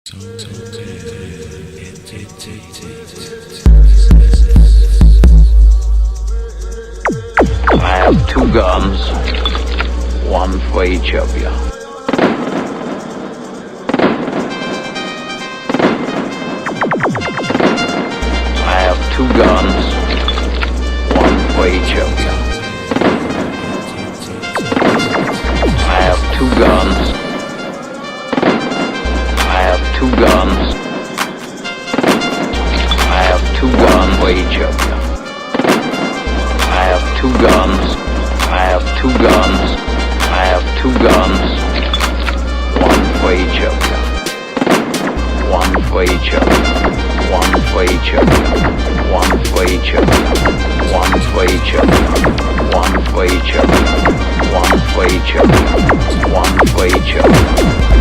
I have two guns, one for each of you. I have two guns, one for each of you. I have two guns. I have two guns. I have two guns for each of you. I have two guns. I have two guns. I have two guns. One for each of you. One for each of you. One for each of you. One for each of you. One for each of you. One for each of you. One for each of you. One for each of you.